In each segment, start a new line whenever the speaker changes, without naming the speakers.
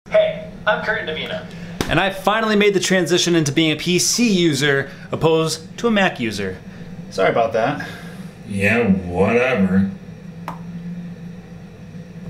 Hey, I'm Kurt Indovina.
And I finally made the transition into being a PC user opposed to a Mac user. Sorry about that.
Yeah, whatever.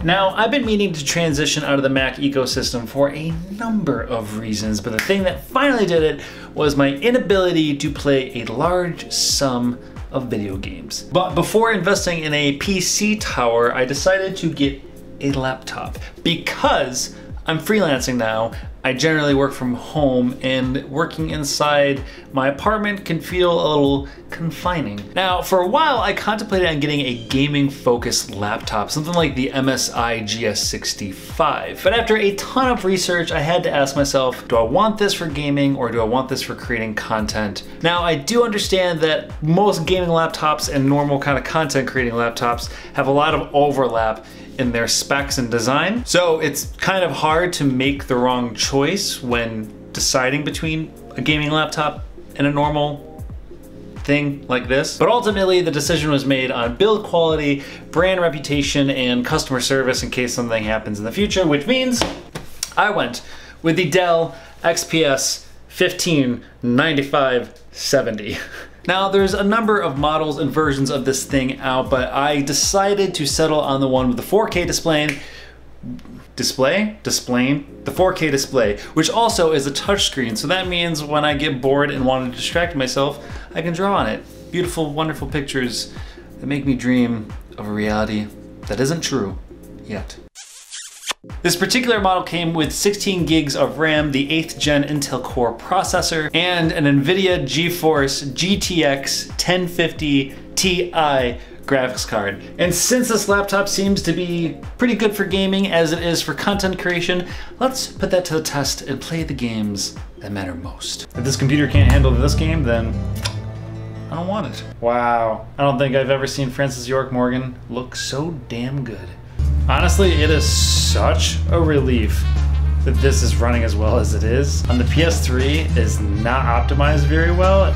Now, I've been meaning to transition out of the Mac ecosystem for a number of reasons, but the thing that finally did it was my inability to play a large sum of video games. But before investing in a PC tower, I decided to get a laptop because I'm freelancing now. I generally work from home, and working inside my apartment can feel a little confining. Now, for a while, I contemplated on getting a gaming-focused laptop, something like the MSI GS65. But after a ton of research, I had to ask myself, do I want this for gaming or do I want this for creating content? Now, I do understand that most gaming laptops and normal kind of content creating laptops have a lot of overlap in their specs and design. So it's kind of hard to make the wrong choice when deciding between a gaming laptop and a normal thing like this. But ultimately, the decision was made on build quality, brand reputation, and customer service in case something happens in the future, which means I went with the Dell XPS 159570. Now, there's a number of models and versions of this thing out, but I decided to settle on the one with the 4K display, the 4K display, which also is a touchscreen. So that means when I get bored and want to distract myself, I can draw on it. Beautiful, wonderful pictures that make me dream of a reality that isn't true yet. This particular model came with 16 gigs of RAM, the 8th gen Intel Core processor, and an NVIDIA GeForce GTX 1050 Ti graphics card. And since this laptop seems to be pretty good for gaming as it is for content creation, let's put that to the test and play the games that matter most. If this computer can't handle this game, then I don't want it. Wow, I don't think I've ever seen Francis York Morgan look so damn good. Honestly, it is such a relief that this is running as well as it is. On the PS3, is not optimized very well.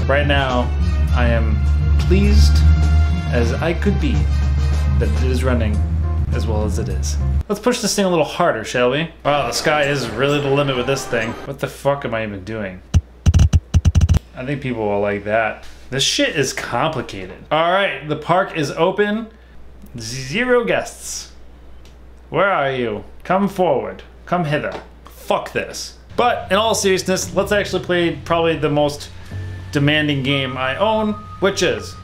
Right now, I am pleased as I could be that it is running as well as it is. Let's push this thing a little harder, shall we? Wow, the sky is really the limit with this thing. What the fuck am I even doing? I think people will like that. This shit is complicated. All right, the park is open. 0 guests. Where are you? Come forward. Come hither. Fuck this. But in all seriousness, let's actually play probably the most demanding game I own, which is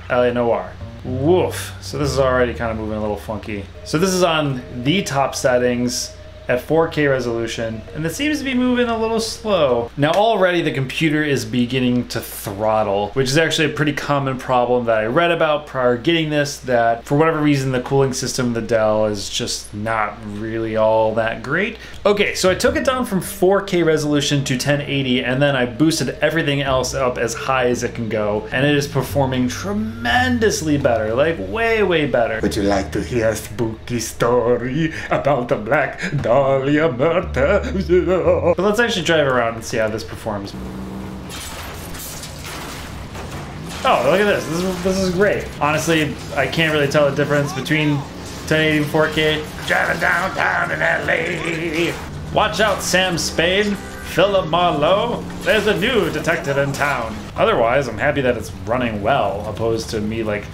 LA Noire. Woof. So this is already kind of moving a little funky. So this is on the top settings at 4K resolution, and it seems to be moving a little slow. Now already the computer is beginning to throttle, which is actually a pretty common problem that I read about prior to getting this, that for whatever reason the cooling system of the Dell is just not really all that great. Okay, so I took it down from 4K resolution to 1080, and then I boosted everything else up as high as it can go, and it is performing tremendously better, like way better.
Would you like to hear a spooky story about the Black Dahlia murder?
But let's actually drive around and see how this performs. Oh, look at this. This is great. Honestly, I can't really tell the difference between 1080 and 4K.
Driving downtown in LA.
Watch out, Sam Spade, Philip Marlowe. There's a new detective in town. Otherwise, I'm happy that it's running well, opposed to me like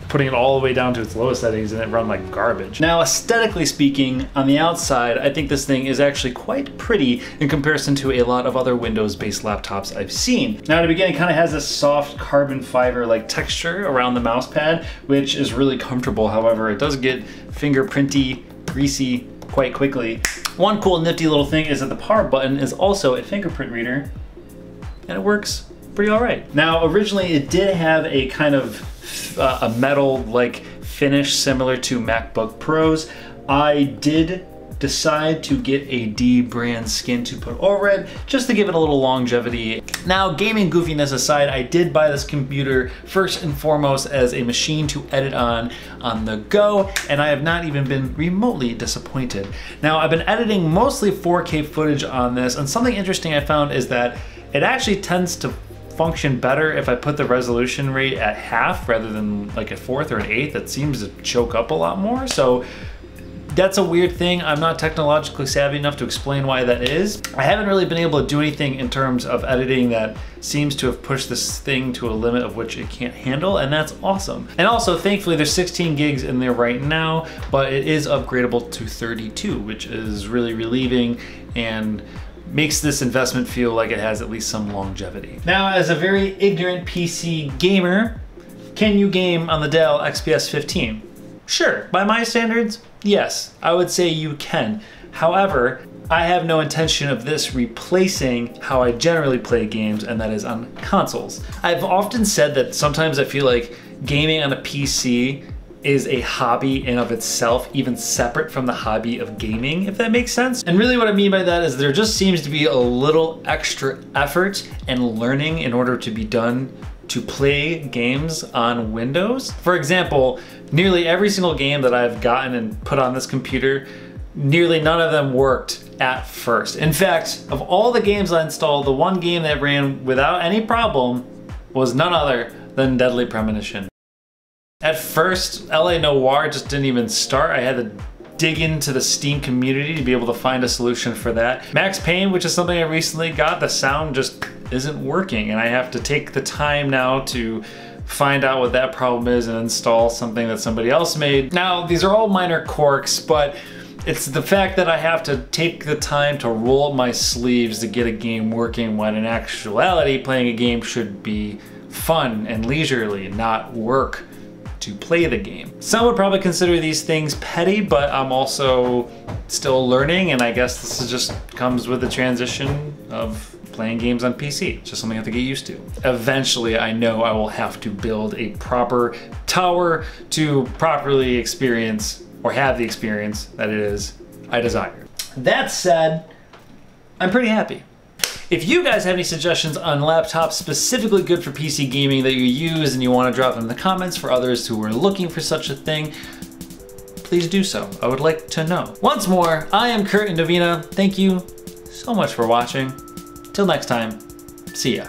putting it all the way down to its lowest settings and it run like garbage. Now, aesthetically speaking, on the outside, I think this thing is actually quite pretty in comparison to a lot of other Windows-based laptops I've seen. Now, to begin, it kind of has this soft carbon fiber-like texture around the mouse pad, which is really comfortable. However, it does get fingerprinty, greasy quite quickly. One cool nifty little thing is that the power button is also a fingerprint reader, and it works pretty all right. Now, originally it did have a kind of a metal-like finish similar to MacBook Pros. I did decide to get a D brand skin to put over it just to give it a little longevity. Now, gaming goofiness aside, I did buy this computer first and foremost as a machine to edit on the go, and I have not even been remotely disappointed. Now, I've been editing mostly 4K footage on this, and something interesting I found is that it actually tends to function better if I put the resolution rate at half rather than like a fourth or an eighth. That seems to choke up a lot more. So That's a weird thing. I'm not technologically savvy enough to explain why that is. I haven't really been able to do anything in terms of editing that seems to have pushed this thing to a limit of which it can't handle, and that's awesome. And also, thankfully, there's 16 gigs in there right now, but it is upgradable to 32, which is really relieving and makes this investment feel like it has at least some longevity. Now, as a very ignorant PC gamer, can you game on the Dell XPS 15? Sure, by my standards, yes, I would say you can. However, I have no intention of this replacing how I generally play games, and that is on consoles. I've often said that sometimes I feel like gaming on a PC is a hobby in of itself, even separate from the hobby of gaming, if that makes sense. And really what I mean by that is there just seems to be a little extra effort and learning in order to be done to play games on Windows. For example, nearly every single game that I've gotten and put on this computer, nearly none of them worked at first. In fact, of all the games I installed, the one game that ran without any problem was none other than Deadly Premonition. At first, LA Noire just didn't even start. I had to dig into the Steam community to be able to find a solution for that. Max Payne, which is something I recently got, the sound just isn't working, and I have to take the time now to find out what that problem is and install something that somebody else made. Now, these are all minor quirks, but it's the fact that I have to take the time to roll up my sleeves to get a game working, when in actuality, playing a game should be fun and leisurely, not work to play the game. Some would probably consider these things petty, but I'm also still learning, and I guess this is just comes with the transition of playing games on PC. It's just something I have to get used to. Eventually, I know I will have to build a proper tower to properly experience, or have the experience that it is I desire. That said, I'm pretty happy. If you guys have any suggestions on laptops specifically good for PC gaming that you use and you want to drop them in the comments for others who are looking for such a thing, please do so. I would like to know. Once more, I am Kurt Indovina. Thank you so much for watching. Till next time, see ya.